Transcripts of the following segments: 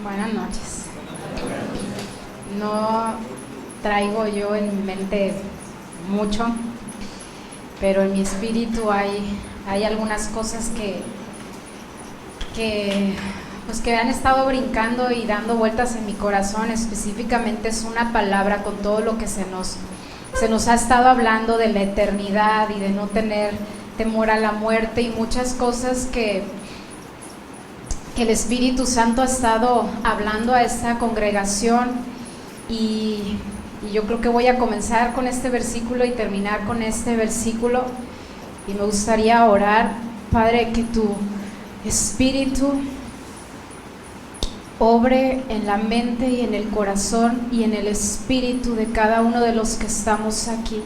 Buenas noches. No traigo yo en mi mente mucho, pero en mi espíritu hay algunas cosas que han estado brincando y dando vueltas en mi corazón. Específicamente es una palabra con todo lo que se nos ha estado hablando de la eternidad y de no tener temor a la muerte y muchas cosas que el Espíritu Santo ha estado hablando a esta congregación, y yo creo que voy a comenzar con este versículo y terminar con este versículo, y me gustaría orar. Padre, que tu Espíritu obre en la mente y en el corazón y en el espíritu de cada uno de los que estamos aquí.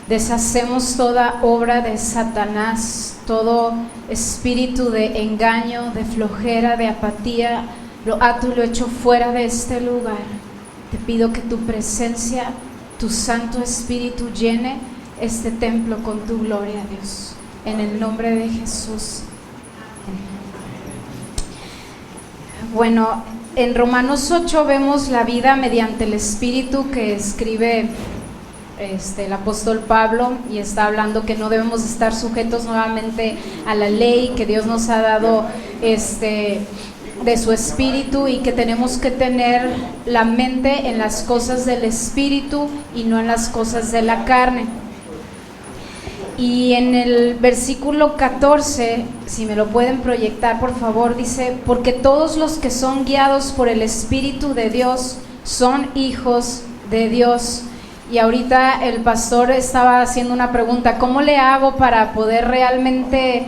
Deshacemos toda obra de Satanás, todo espíritu de engaño, de flojera, de apatía, lo ato y lo echo fuera de este lugar. Te pido que tu presencia, tu Santo Espíritu llene este templo con tu gloria, Dios, en el nombre de Jesús. Bueno, en Romanos 8 vemos la vida mediante el Espíritu que escribe el apóstol Pablo, y está hablando que no debemos estar sujetos nuevamente a la ley que Dios nos ha dado de su Espíritu, y que tenemos que tener la mente en las cosas del Espíritu y no en las cosas de la carne. Y en el versículo 14, si me lo pueden proyectar por favor, dice: porque todos los que son guiados por el Espíritu de Dios son hijos de Dios. Y ahorita el pastor estaba haciendo una pregunta: ¿cómo le hago para poder realmente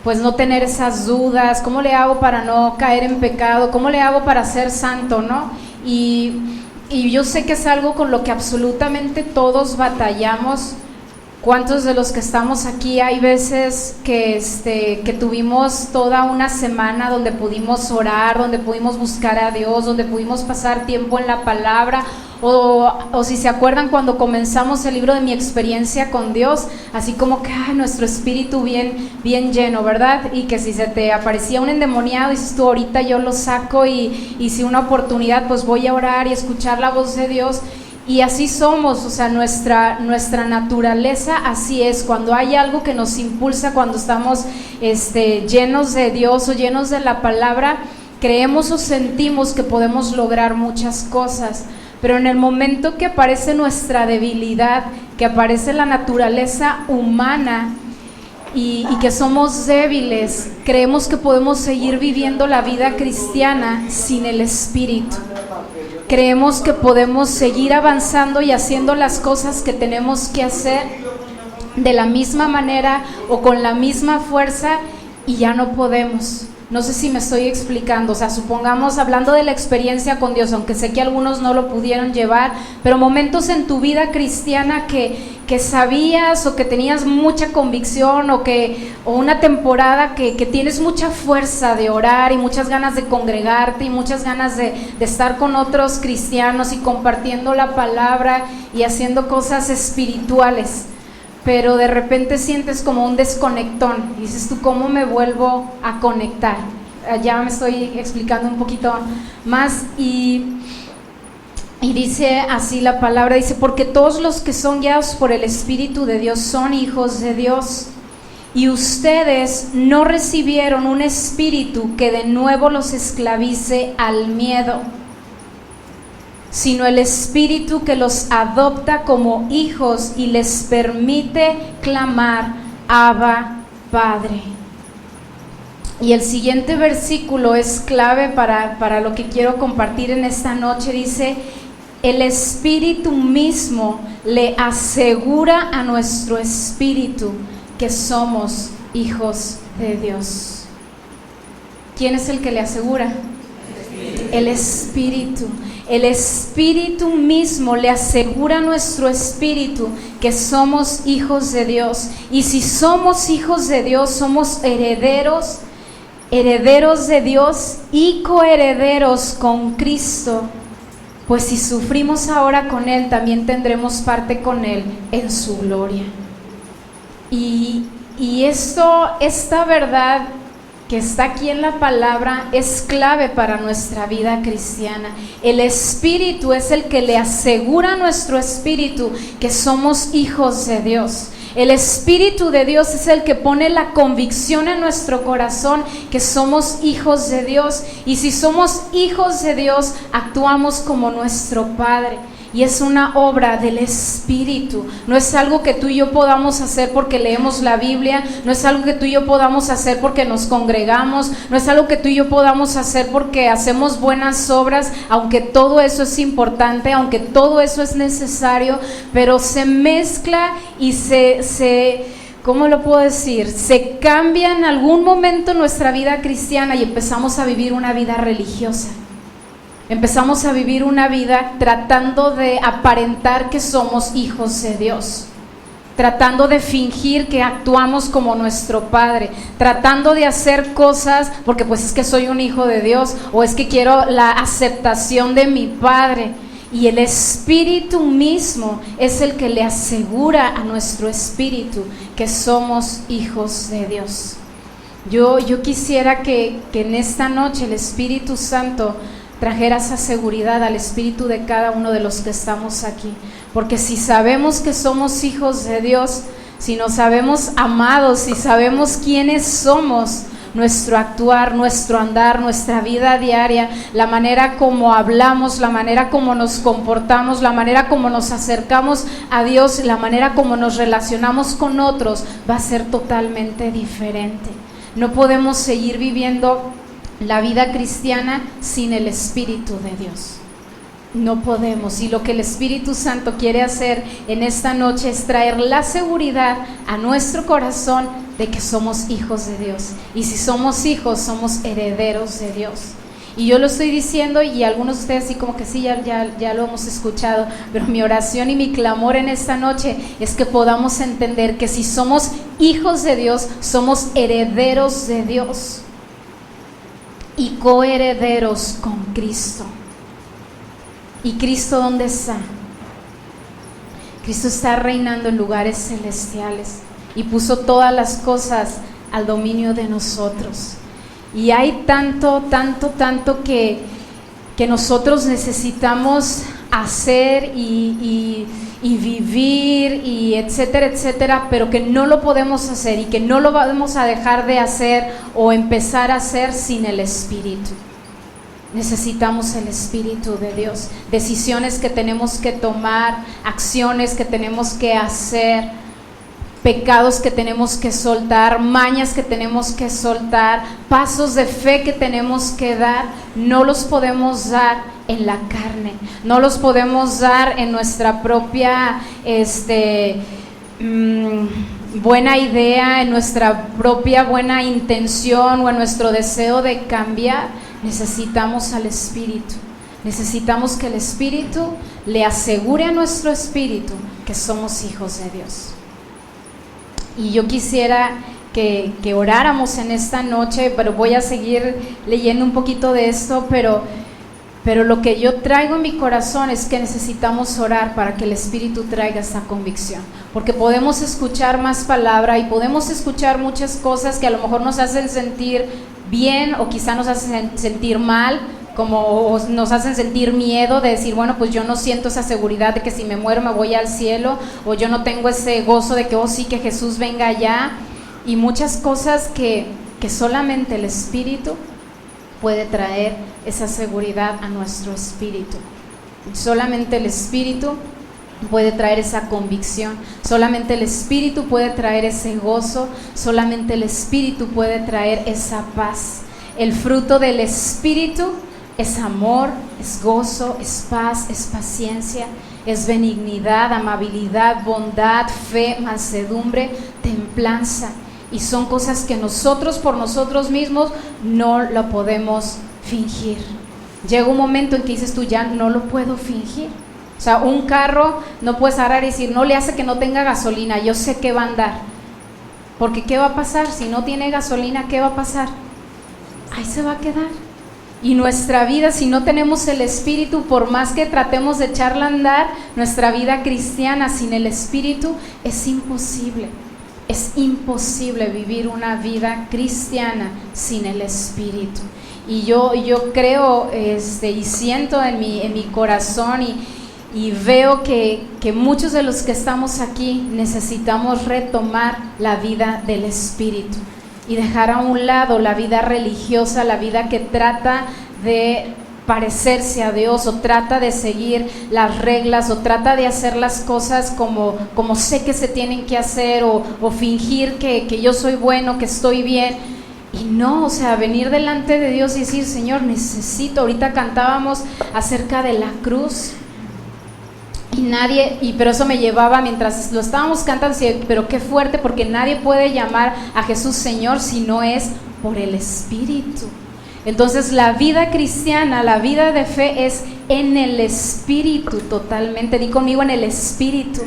pues no tener esas dudas? ¿Cómo le hago para no caer en pecado? ¿Cómo le hago para ser santo, no? Y yo sé que es algo con lo que absolutamente todos batallamos. ¿Cuántos de los que estamos aquí hay veces que tuvimos toda una semana donde pudimos orar, donde pudimos buscar a Dios, donde pudimos pasar tiempo en la palabra? O si se acuerdan cuando comenzamos el libro de mi experiencia con Dios, así como que nuestro espíritu bien lleno, ¿verdad? Y que si se te aparecía un endemoniado, dices tú: ahorita yo lo saco, y si una oportunidad, pues voy a orar y escuchar la voz de Dios. Y así somos, o sea, nuestra naturaleza así es. Cuando hay algo que nos impulsa, cuando estamos llenos de Dios o llenos de la palabra, creemos o sentimos que podemos lograr muchas cosas. Pero en el momento que aparece nuestra debilidad, que aparece la naturaleza humana y que somos débiles, creemos que podemos seguir viviendo la vida cristiana sin el Espíritu. Creemos que podemos seguir avanzando y haciendo las cosas que tenemos que hacer de la misma manera o con la misma fuerza, y ya no podemos. No sé si me estoy explicando. O sea, supongamos, hablando de la experiencia con Dios, aunque sé que algunos no lo pudieron llevar, pero momentos en tu vida cristiana que sabías, o que tenías mucha convicción, o una temporada que tienes mucha fuerza de orar y muchas ganas de congregarte y muchas ganas de estar con otros cristianos y compartiendo la palabra y haciendo cosas espirituales, pero de repente sientes como un desconectón y dices tú: ¿cómo me vuelvo a conectar? Ya me estoy explicando un poquito más. Y dice así la palabra, dice: porque todos los que son guiados por el Espíritu de Dios son hijos de Dios. Y ustedes no recibieron un espíritu que de nuevo los esclavice al miedo, sino el Espíritu que los adopta como hijos y les permite clamar: Abba, Padre. Y el siguiente versículo es clave para lo que quiero compartir en esta noche. Dice: el Espíritu mismo le asegura a nuestro espíritu que somos hijos de Dios. ¿Quién es el que le asegura? El Espíritu. El Espíritu mismo le asegura a nuestro espíritu que somos hijos de Dios. Y si somos hijos de Dios, somos herederos de Dios y coherederos con Cristo. Pues si sufrimos ahora con Él, también tendremos parte con Él en su gloria. Y esta verdad que está aquí en la palabra es clave para nuestra vida cristiana. El Espíritu es el que le asegura a nuestro espíritu que somos hijos de Dios. El Espíritu de Dios es el que pone la convicción en nuestro corazón que somos hijos de Dios. Y si somos hijos de Dios, actuamos como nuestro Padre. Y es una obra del Espíritu. No es algo que tú y yo podamos hacer porque leemos la Biblia. No es algo que tú y yo podamos hacer porque nos congregamos. No es algo que tú y yo podamos hacer porque hacemos buenas obras, aunque todo eso es importante, aunque todo eso es necesario, pero se mezcla y ¿cómo lo puedo decir? Se cambia en algún momento nuestra vida cristiana y empezamos a vivir una vida religiosa. Empezamos a vivir una vida tratando de aparentar que somos hijos de Dios, tratando de fingir que actuamos como nuestro Padre, tratando de hacer cosas porque pues es que soy un hijo de Dios o es que quiero la aceptación de mi Padre. Y el Espíritu mismo es el que le asegura a nuestro espíritu que somos hijos de Dios. Yo quisiera que en esta noche el Espíritu Santo trajera esa seguridad al espíritu de cada uno de los que estamos aquí, porque si sabemos que somos hijos de Dios, si nos sabemos amados, si sabemos quiénes somos, nuestro actuar, nuestro andar, nuestra vida diaria, la manera como hablamos, la manera como nos comportamos, la manera como nos acercamos a Dios, la manera como nos relacionamos con otros, va a ser totalmente diferente. No podemos seguir viviendo la vida cristiana sin el Espíritu de Dios. No podemos. Y lo que el Espíritu Santo quiere hacer en esta noche es traer la seguridad a nuestro corazón de que somos hijos de Dios. Y si somos hijos, somos herederos de Dios. Y yo lo estoy diciendo y algunos de ustedes sí como que sí, ya lo hemos escuchado, pero mi oración y mi clamor en esta noche es que podamos entender que si somos hijos de Dios, somos herederos de Dios y coherederos con Cristo. ¿Y Cristo dónde está? Cristo está reinando en lugares celestiales y puso todas las cosas al dominio de nosotros. Y hay tanto que nosotros necesitamos hacer y vivir y etcétera, pero que no lo podemos hacer y que no lo vamos a dejar de hacer o empezar a hacer sin el Espíritu. Necesitamos el Espíritu de Dios, decisiones que tenemos que tomar, acciones que tenemos que hacer, pecados que tenemos que soltar, mañas que tenemos que soltar, pasos de fe que tenemos que dar. No los podemos dar en la carne, no los podemos dar en nuestra propia buena idea, en nuestra propia buena intención o en nuestro deseo de cambiar. Necesitamos al Espíritu, necesitamos que el Espíritu le asegure a nuestro espíritu que somos hijos de Dios. Y yo quisiera que oráramos en esta noche, pero voy a seguir leyendo un poquito de esto, pero lo que yo traigo en mi corazón es que necesitamos orar para que el Espíritu traiga esta convicción, porque podemos escuchar más palabra y podemos escuchar muchas cosas que a lo mejor nos hacen sentir bien o quizá nos hacen sentir mal, como nos hacen sentir miedo de decir, bueno, pues yo no siento esa seguridad de que si me muero me voy al cielo, o yo no tengo ese gozo de que, oh sí, que Jesús venga allá, y muchas cosas que solamente el Espíritu puede traer esa seguridad a nuestro espíritu. Solamente el Espíritu puede traer esa convicción, solamente el Espíritu puede traer ese gozo, solamente el Espíritu puede traer esa paz. El fruto del Espíritu es amor, es gozo, es paz, es paciencia, es benignidad, amabilidad, bondad, fe, mansedumbre, templanza. Y son cosas que nosotros por nosotros mismos no lo podemos fingir. Llega un momento en que dices tú, ya no lo puedo fingir. O sea, un carro no puedes agarrar y decir, no le hace que no tenga gasolina, yo sé que va a andar. Porque ¿qué va a pasar? Si no tiene gasolina, ¿qué va a pasar? Ahí se va a quedar. Y nuestra vida, si no tenemos el Espíritu, por más que tratemos de echarla a andar, nuestra vida cristiana sin el Espíritu es imposible. es imposible vivir una vida cristiana sin el Espíritu. Y yo creo y siento en mi corazón y veo que muchos de los que estamos aquí necesitamos retomar la vida del Espíritu y dejar a un lado la vida religiosa, la vida que trata de parecerse a Dios o trata de seguir las reglas o trata de hacer las cosas como sé que se tienen que hacer o fingir que yo soy bueno, que estoy bien. Y no, o sea, venir delante de Dios y decir, Señor, necesito. Ahorita cantábamos acerca de la cruz pero eso me llevaba, mientras lo estábamos cantando, pero qué fuerte, porque nadie puede llamar a Jesús Señor si no es por el Espíritu. Entonces la vida cristiana, la vida de fe es en el Espíritu totalmente. Di conmigo, en el Espíritu.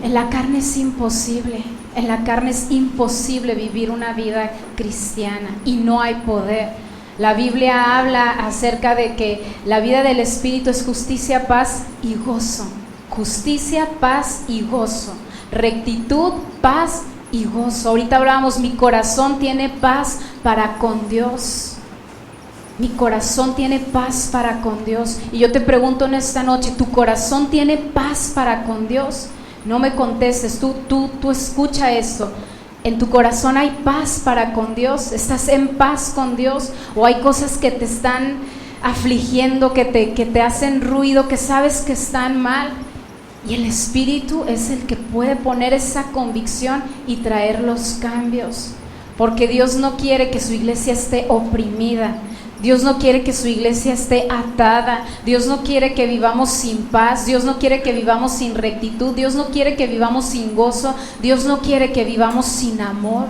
En la carne es imposible. En la carne es imposible vivir una vida cristiana y no hay poder. La Biblia habla acerca de que la vida del Espíritu es justicia, paz y gozo. Justicia, paz y gozo. Rectitud, paz y gozo. Ahorita hablábamos, mi corazón tiene paz para con Dios. Mi corazón tiene paz para con Dios. Y yo te pregunto en esta noche, ¿tu corazón tiene paz para con Dios? No me contestes, tú escucha esto. ¿En tu corazón hay paz para con Dios? ¿Estás en paz con Dios? ¿O hay cosas que te están afligiendo, que te hacen ruido, que sabes que están mal? Y el Espíritu es el que puede poner esa convicción y traer los cambios. Porque Dios no quiere que su iglesia esté oprimida. Dios no quiere que su iglesia esté atada. Dios no quiere que vivamos sin paz. Dios no quiere que vivamos sin rectitud. Dios no quiere que vivamos sin gozo. Dios no quiere que vivamos sin amor.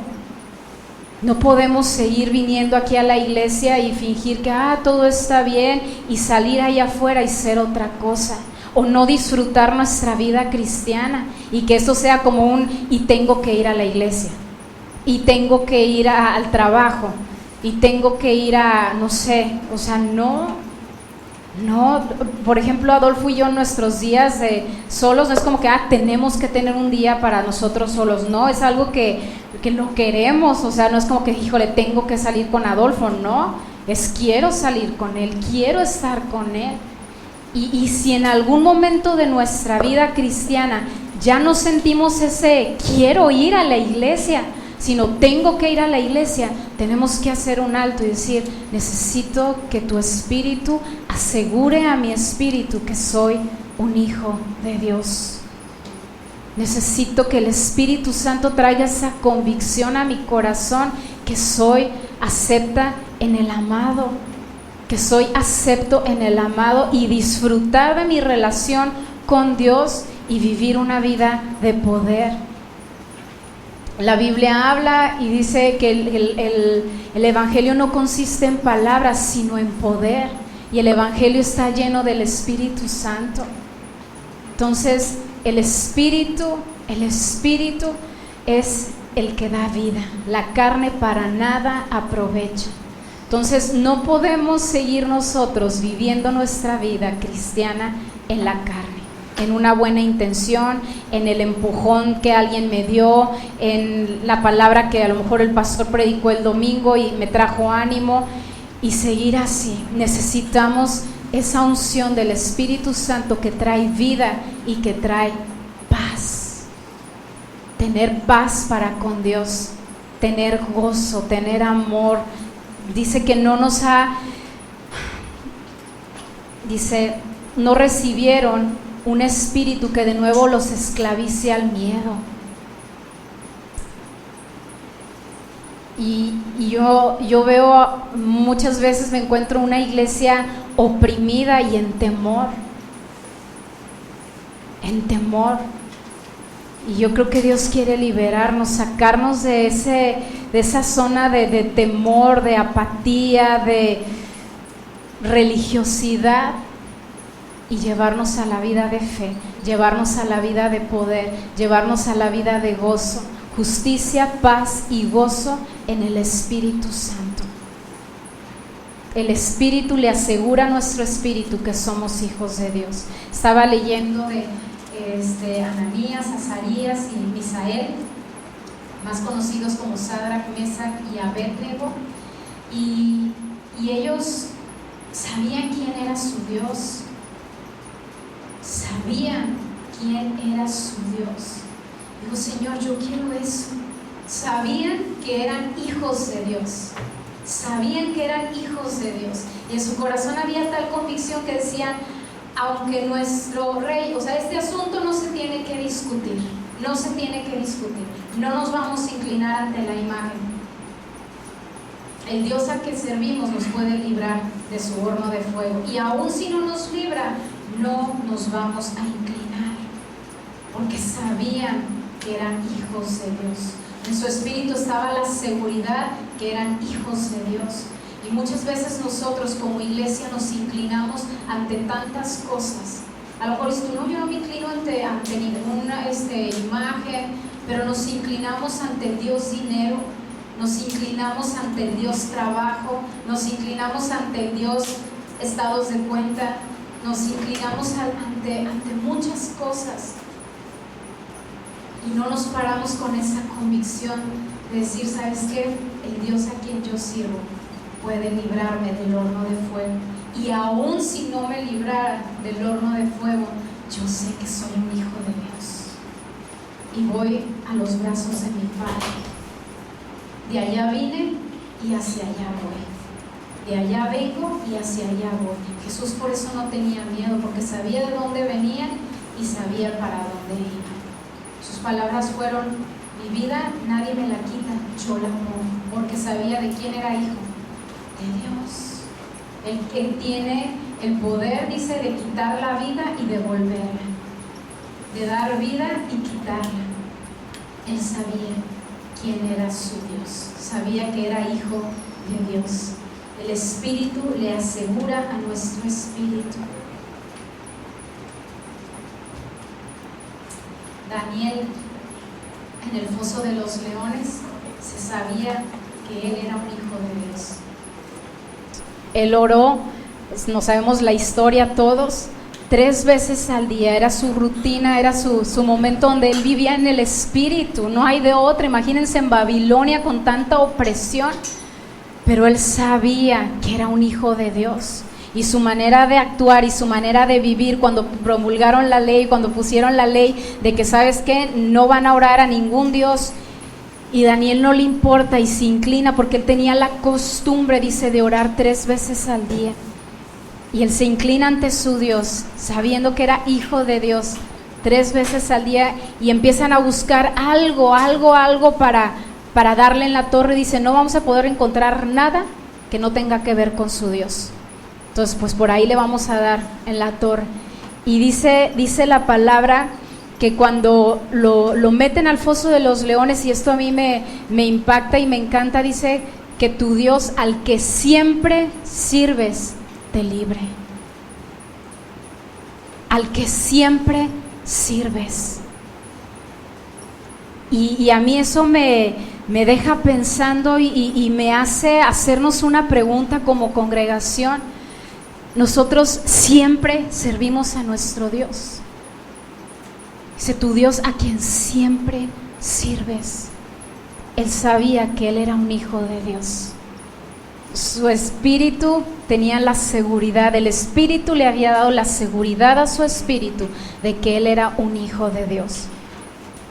No podemos seguir viniendo aquí a la iglesia y fingir que todo está bien y salir allá afuera y ser otra cosa. O no disfrutar nuestra vida cristiana y que eso sea como y tengo que ir a la iglesia. Y tengo que ir al trabajo. Y tengo que ir no sé, o sea, no, por ejemplo, Adolfo y yo en nuestros días solos, no es como que tenemos que tener un día para nosotros solos, no, es algo que lo queremos, o sea, no es como que, híjole, tengo que salir con Adolfo, no, es quiero salir con él, quiero estar con él, y si en algún momento de nuestra vida cristiana ya no sentimos ese quiero ir a la iglesia, sino tengo que ir a la iglesia, tenemos que hacer un alto y decir, necesito que tu Espíritu asegure a mi espíritu que soy un hijo de Dios. Necesito que el Espíritu Santo traiga esa convicción a mi corazón que soy acepta en el amado, que soy acepto en el amado y disfrutar de mi relación con Dios y vivir una vida de poder. La Biblia habla y dice que el Evangelio no consiste en palabras, sino en poder. Y el Evangelio está lleno del Espíritu Santo. Entonces, el Espíritu es el que da vida. La carne para nada aprovecha. Entonces, no podemos seguir nosotros viviendo nuestra vida cristiana en la carne, en una buena intención, en el empujón que alguien me dio, en la palabra que a lo mejor el pastor predicó el domingo y me trajo ánimo, y seguir así. Necesitamos esa unción del Espíritu Santo que trae vida y que trae paz. Tener paz para con Dios, tener gozo, tener amor. Dice que no recibieron un espíritu que de nuevo los esclavice al miedo. Y yo veo, muchas veces me encuentro una iglesia oprimida y en temor. Y yo creo que Dios quiere liberarnos, sacarnos de esa zona de temor, de apatía, de religiosidad, y llevarnos a la vida de fe, llevarnos a la vida de poder, llevarnos a la vida de gozo, justicia, paz y gozo en el Espíritu Santo. El Espíritu le asegura a nuestro espíritu que somos hijos de Dios. Estaba leyendo de Ananías, Azarías y Misael, más conocidos como Sadrach, Mesach y Abednego, y ellos sabían quién era su Dios, sabían quién era su Dios. Digo, Señor, yo quiero eso. Sabían que eran hijos de Dios, sabían que eran hijos de Dios, y en su corazón había tal convicción que decían, aunque nuestro rey, o sea, este asunto no se tiene que discutir, no se tiene que discutir, no nos vamos a inclinar ante la imagen. El Dios al que servimos nos puede librar de su horno de fuego, y aun si no nos libra, no nos vamos a inclinar, porque sabían que eran hijos de Dios. En su espíritu estaba la seguridad que eran hijos de Dios. Y muchas veces nosotros como iglesia nos inclinamos ante tantas cosas. A lo mejor dices tú, no, yo no me inclino ante ninguna imagen, pero nos inclinamos ante el Dios dinero, nos inclinamos ante el Dios trabajo, nos inclinamos ante el Dios estados de cuenta, nos inclinamos ante muchas cosas. Y no nos paramos con esa convicción de decir, ¿sabes qué? El Dios a quien yo sirvo puede librarme del horno de fuego. Y aun si no me librara del horno de fuego, yo sé que soy un hijo de Dios. Y voy a los brazos de mi Padre. De allá vine y hacia allá voy. De allá vengo y hacia allá voy. Jesús por eso no tenía miedo, porque sabía de dónde venía y sabía para dónde iba. Sus palabras fueron, mi vida nadie me la quita, yo la pongo, porque sabía de quién era hijo, de Dios. El que tiene el poder, dice, de quitar la vida y devolverla, de dar vida y quitarla. Él sabía quién era su Dios, sabía que era hijo de Dios. El Espíritu le asegura a nuestro espíritu. Daniel, en el foso de los leones, se sabía que él era un hijo de Dios. Él oró, no sabemos la historia todos, 3 veces al día, era su rutina, era su momento donde él vivía en el Espíritu, no hay de otra. Imagínense en Babilonia con tanta opresión, pero él sabía que era un hijo de Dios. Y su manera de actuar y su manera de vivir cuando promulgaron la ley, cuando pusieron la ley de que, ¿sabes qué? No van a orar a ningún Dios. Y Daniel no le importa y se inclina porque él tenía la costumbre, dice, de orar 3 veces al día. Y él se inclina ante su Dios, sabiendo que era hijo de Dios, 3 veces al día, y empiezan a buscar algo para darle en la torre. Dice, no vamos a poder encontrar nada que no tenga que ver con su Dios. Entonces, pues por ahí le vamos a dar en la torre. Y dice la palabra que cuando lo meten al foso de los leones, y esto a mí me impacta y me encanta, dice que tu Dios al que siempre sirves te libre. Al que siempre sirves. Y a mí eso me deja pensando y me hace hacernos una pregunta como congregación. Nosotros siempre servimos a nuestro Dios. Dice, tu Dios a quien siempre sirves. Él sabía que él era un hijo de Dios. Su espíritu tenía la seguridad, el Espíritu le había dado la seguridad a su espíritu de que él era un hijo de Dios.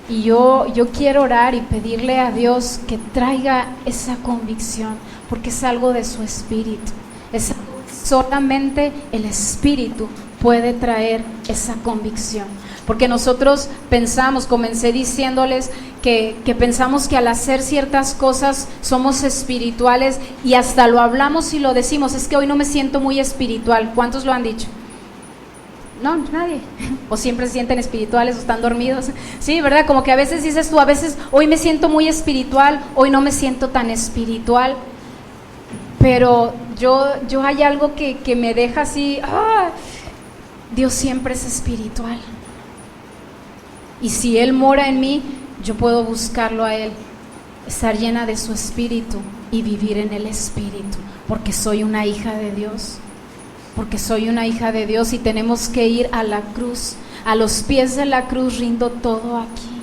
Y yo quiero orar y pedirle a Dios que traiga esa convicción, porque es algo de su espíritu. Es algo que solamente el Espíritu puede traer esa convicción. Porque nosotros pensamos, comencé diciéndoles que pensamos que al hacer ciertas cosas somos espirituales, y hasta lo hablamos y lo decimos, es que hoy no me siento muy espiritual. ¿Cuántos lo han dicho? No, nadie. O siempre se sienten espirituales o están dormidos. Sí, ¿verdad? Como que a veces dices tú, a veces hoy me siento muy espiritual, hoy no me siento tan espiritual. Pero yo hay algo que me deja así, Dios siempre es espiritual. Y si Él mora en mí, yo puedo buscarlo a Él, estar llena de su espíritu y vivir en el espíritu, porque soy una hija de Dios. Porque soy una hija de Dios y tenemos que ir a la cruz. A los pies de la cruz rindo todo aquí.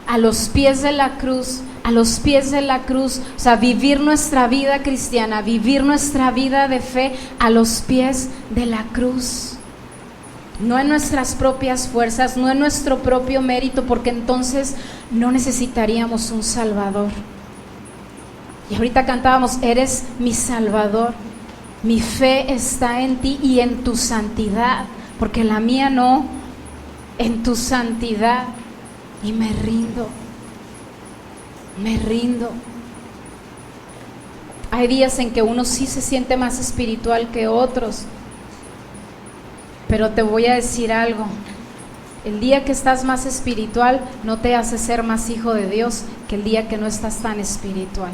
A los pies de la cruz a los pies de la cruz, o sea, vivir nuestra vida cristiana, vivir nuestra vida de fe a los pies de la cruz. No en nuestras propias fuerzas, no en nuestro propio mérito, porque entonces no necesitaríamos un Salvador. Y ahorita cantábamos, eres mi Salvador, mi fe está en ti y en tu santidad, porque la mía no, en tu santidad. Y me rindo. Hay días en que uno sí se siente más espiritual que otros, pero te voy a decir algo, el día que estás más espiritual no te hace ser más hijo de Dios que el día que no estás tan espiritual.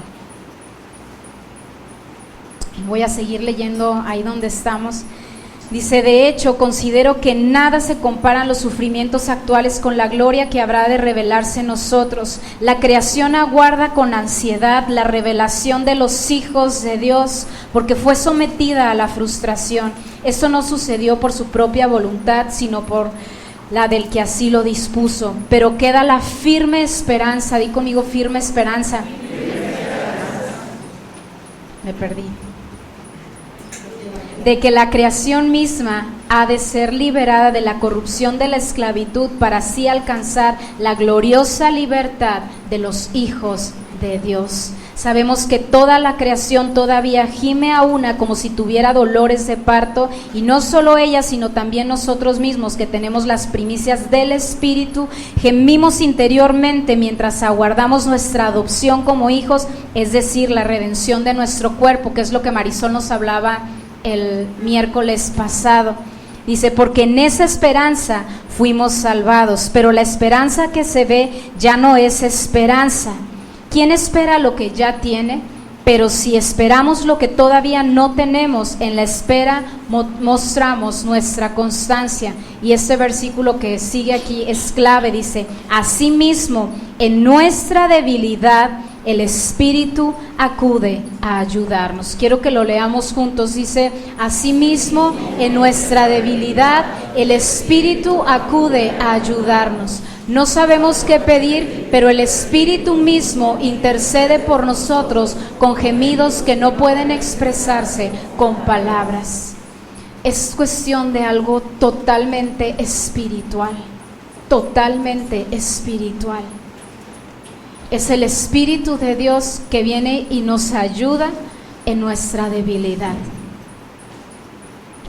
Voy a seguir leyendo ahí donde estamos. Dice, de hecho, considero que nada se comparan los sufrimientos actuales con la gloria que habrá de revelarse en nosotros. La creación aguarda con ansiedad la revelación de los hijos de Dios, porque fue sometida a la frustración. Esto no sucedió por su propia voluntad, sino por la del que así lo dispuso. Pero queda la firme esperanza, di conmigo, firme esperanza. Me perdí. De que la creación misma ha de ser liberada de la corrupción de la esclavitud para así alcanzar la gloriosa libertad de los hijos de Dios. Sabemos que toda la creación todavía gime a una como si tuviera dolores de parto, y no solo ella, sino también nosotros mismos, que tenemos las primicias del Espíritu, gemimos interiormente mientras aguardamos nuestra adopción como hijos, es decir, la redención de nuestro cuerpo, que es lo que Marisol nos hablaba el miércoles pasado. Dice, porque en esa esperanza fuimos salvados, pero la esperanza que se ve ya no es esperanza. ¿Quién espera lo que ya tiene? Pero si esperamos lo que todavía no tenemos, en la espera mostramos nuestra constancia. Y este versículo que sigue aquí es clave, dice, asimismo, en nuestra debilidad, el Espíritu acude a ayudarnos. Quiero que lo leamos juntos. Dice, asimismo, en nuestra debilidad, el Espíritu acude a ayudarnos. No sabemos qué pedir, pero el Espíritu mismo intercede por nosotros con gemidos que no pueden expresarse con palabras. Es cuestión de algo totalmente espiritual, totalmente espiritual. Es el Espíritu de Dios que viene y nos ayuda en nuestra debilidad.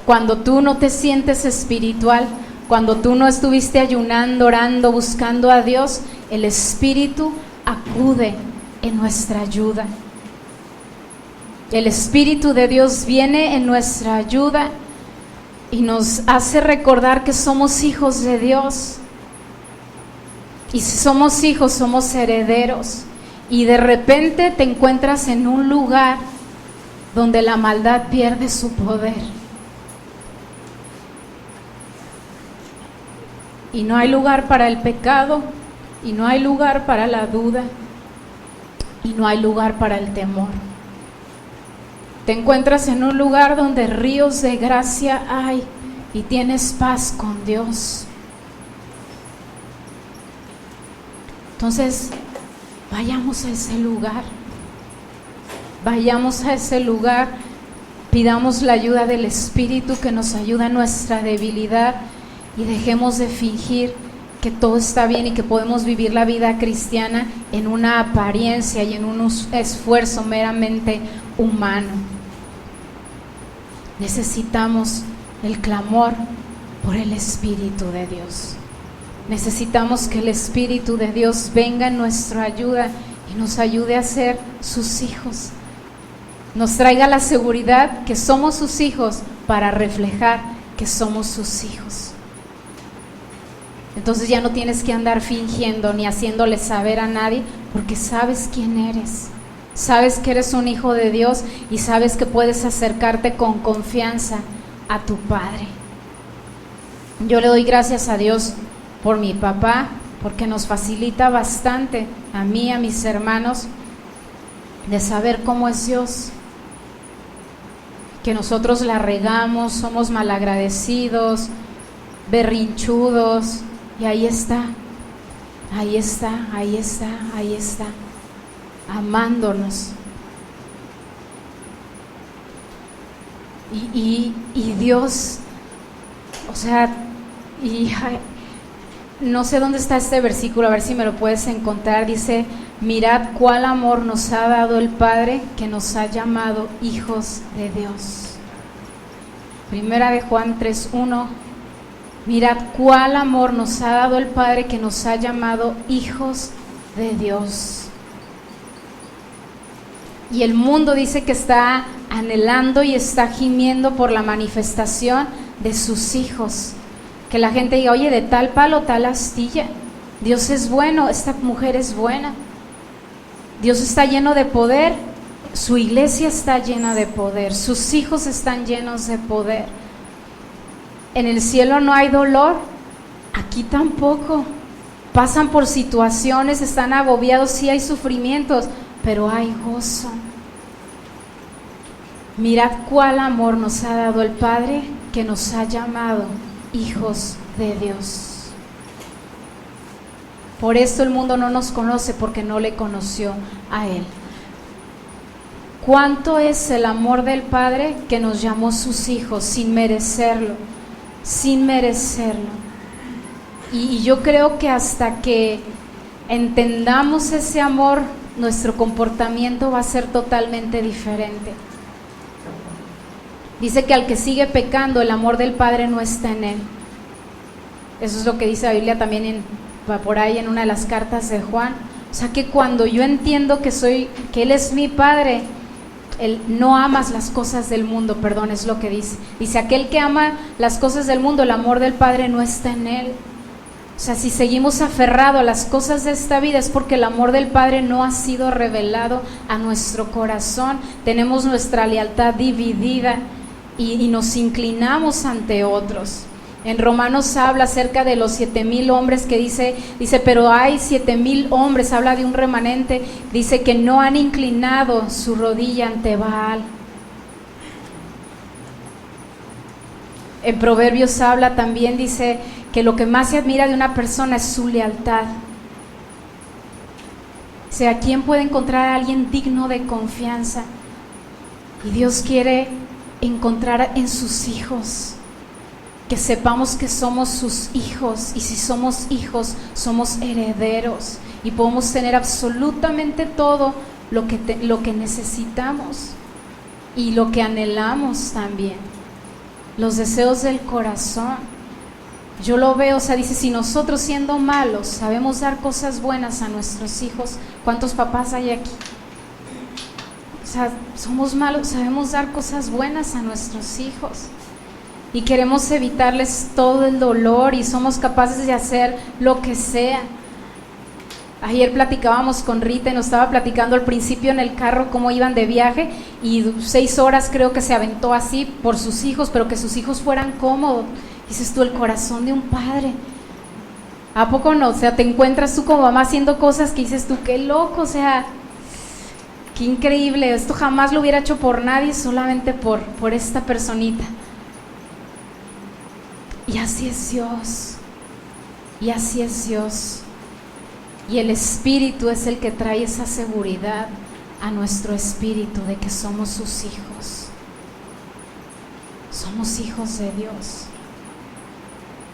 Cuando tú no te sientes espiritual, cuando tú no estuviste ayunando, orando, buscando a Dios, el Espíritu acude en nuestra ayuda. El Espíritu de Dios viene en nuestra ayuda y nos hace recordar que somos hijos de Dios. Y si somos hijos, somos herederos. Y de repente te encuentras en un lugar donde la maldad pierde su poder. Y no hay lugar para el pecado, y no hay lugar para la duda, y no hay lugar para el temor. Te encuentras en un lugar donde ríos de gracia hay y tienes paz con Dios. Entonces, vayamos a ese lugar, pidamos la ayuda del Espíritu que nos ayuda en nuestra debilidad y dejemos de fingir que todo está bien y que podemos vivir la vida cristiana en una apariencia y en un esfuerzo meramente humano. Necesitamos el clamor por el Espíritu de Dios. Necesitamos que el Espíritu de Dios venga en nuestra ayuda y nos ayude a ser sus hijos. Nos traiga la seguridad que somos sus hijos para reflejar que somos sus hijos. Entonces ya no tienes que andar fingiendo ni haciéndole saber a nadie, porque sabes quién eres. Sabes que eres un hijo de Dios y sabes que puedes acercarte con confianza a tu Padre. Yo le doy gracias a Dios por mi papá, porque nos facilita bastante a mí, a mis hermanos, de saber cómo es Dios. Que nosotros la regamos, somos malagradecidos, berrinchudos, y ahí está. amándonos. Y Dios, o sea, no sé dónde está este versículo, a ver si me lo puedes encontrar. Dice: mirad cuál amor nos ha dado el Padre, que nos ha llamado hijos de Dios. Primera de Juan 3:1. Mirad cuál amor nos ha dado el Padre, que nos ha llamado hijos de Dios. Y el mundo dice que está anhelando y está gimiendo por la manifestación de sus hijos. Que la gente diga: oye, de tal palo, tal astilla. Dios es bueno, esta mujer es buena. Dios está lleno de poder, su iglesia está llena de poder, sus hijos están llenos de poder. En el cielo no hay dolor, aquí tampoco. Pasan por situaciones, están agobiados, sí hay sufrimientos, pero hay gozo. Mirad cuál amor nos ha dado el Padre, que nos ha llamado hijos de Dios. Por esto el mundo no nos conoce, porque no le conoció a Él. ¿Cuánto es el amor del Padre, que nos llamó sus hijos sin merecerlo? Sin merecerlo. Y yo creo que hasta que entendamos ese amor, nuestro comportamiento va a ser totalmente diferente. Dice que al que sigue pecando, el amor del Padre no está en él. Eso es lo que dice la Biblia también por ahí en una de las cartas de Juan. O sea que cuando yo entiendo que Él es mi Padre, no amas las cosas del mundo, perdón, es lo que dice. Dice: aquel que ama las cosas del mundo, el amor del Padre no está en él. O sea, si seguimos aferrados a las cosas de esta vida, es porque el amor del Padre no ha sido revelado a nuestro corazón. Tenemos nuestra lealtad dividida y nos inclinamos ante otros. En Romanos habla acerca de los 7,000 hombres que dice, pero hay 7,000 hombres, habla de un remanente, dice que no han inclinado su rodilla ante Baal. En Proverbios habla también, dice que lo que más se admira de una persona es su lealtad. O sea, ¿quién puede encontrar a alguien digno de confianza? Y Dios quiere encontrar en sus hijos, que sepamos que somos sus hijos, y si somos hijos, somos herederos, y podemos tener absolutamente todo lo que necesitamos y lo que anhelamos también, los deseos del corazón. Yo lo veo, o sea, dice: si nosotros, siendo malos, sabemos dar cosas buenas a nuestros hijos, ¿cuántos papás hay aquí? O sea, somos malos, sabemos dar cosas buenas a nuestros hijos y queremos evitarles todo el dolor, y somos capaces de hacer lo que sea. Ayer platicábamos con Rita y nos estaba platicando al principio en el carro cómo iban de viaje, y 6 horas creo que se aventó así por sus hijos, pero que sus hijos fueran cómodos. Dices tú, el corazón de un padre. ¿A poco no? O sea, te encuentras tú como mamá haciendo cosas que dices tú, qué loco, o sea, qué increíble, esto jamás lo hubiera hecho por nadie, solamente por esta personita. Y así es Dios, y así es Dios. Y el Espíritu es el que trae esa seguridad a nuestro espíritu de que somos sus hijos. Somos hijos de Dios.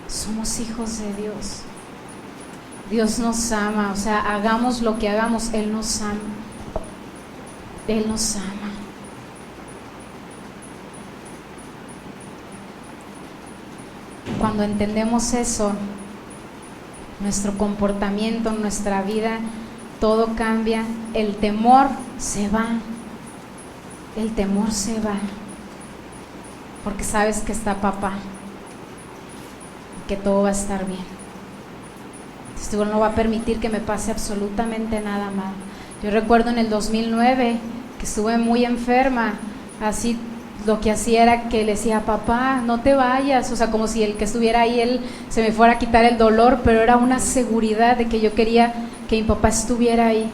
Somos hijos de Dios. Dios nos ama, o sea, hagamos lo que hagamos, Él nos ama. Él nos ama. Cuando entendemos eso, nuestro comportamiento, nuestra vida, todo cambia. El temor se va. El temor se va. Porque sabes que está papá, que todo va a estar bien. Dios no va a permitir que me pase absolutamente nada mal. Yo recuerdo en el 2009 que estuve muy enferma, así lo que hacía era que le decía: papá, no te vayas, o sea, como si el que estuviera ahí, él se me fuera a quitar el dolor, pero era una seguridad de que yo quería que mi papá estuviera ahí.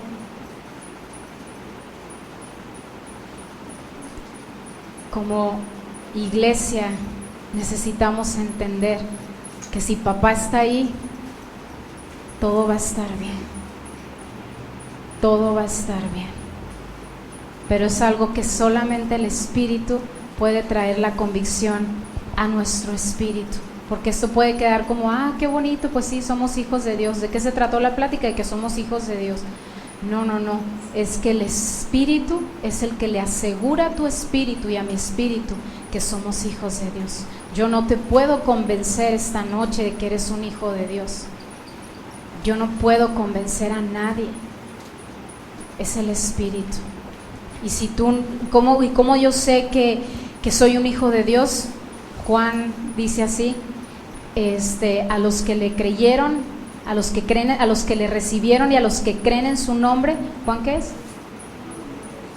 Como iglesia necesitamos entender que si papá está ahí, todo va a estar bien. todo va a estar bien. Pero es algo que solamente el Espíritu puede traer la convicción a nuestro espíritu, porque esto puede quedar como, qué bonito, pues sí, somos hijos de Dios. ¿De qué se trató la plática? De que somos hijos de Dios. No, es que el Espíritu es el que le asegura a tu espíritu y a mi espíritu que somos hijos de Dios. Yo no te puedo convencer esta noche de que eres un hijo de Dios. Yo no puedo convencer a nadie. Es el Espíritu. Y si tú, ¿cómo yo sé que soy un hijo de Dios? Juan dice así, a los que le creyeron, a los que creen, a los que le recibieron y a los que creen en su nombre. ¿Juan qué es?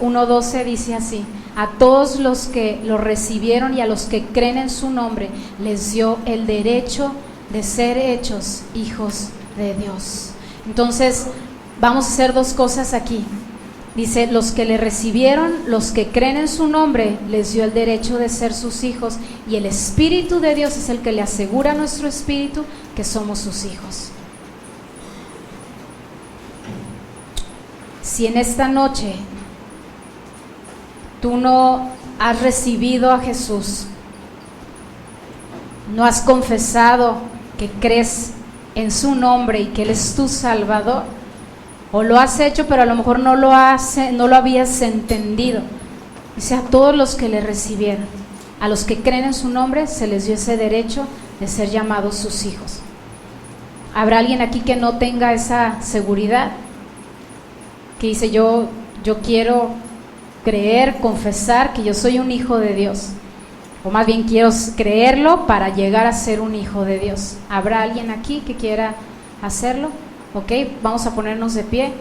1:12 dice así: a todos los que lo recibieron y a los que creen en su nombre les dio el derecho de ser hechos hijos de Dios. Entonces vamos a hacer dos cosas aquí. Dice, los que le recibieron, los que creen en su nombre, les dio el derecho de ser sus hijos, y el Espíritu de Dios es el que le asegura a nuestro espíritu que somos sus hijos. Si en esta noche tú no has recibido a Jesús, no has confesado que crees en su nombre y que Él es tu Salvador, o lo has hecho pero a lo mejor no lo habías entendido, dice, a todos los que le recibieron, a los que creen en su nombre, se les dio ese derecho de ser llamados sus hijos. ¿Habrá alguien aquí que no tenga esa seguridad? Que dice, yo quiero creer, confesar que yo soy un hijo de Dios, o más bien quiero creerlo para llegar a ser un hijo de Dios. ¿Habrá alguien aquí que quiera hacerlo? Ok, vamos a ponernos de pie.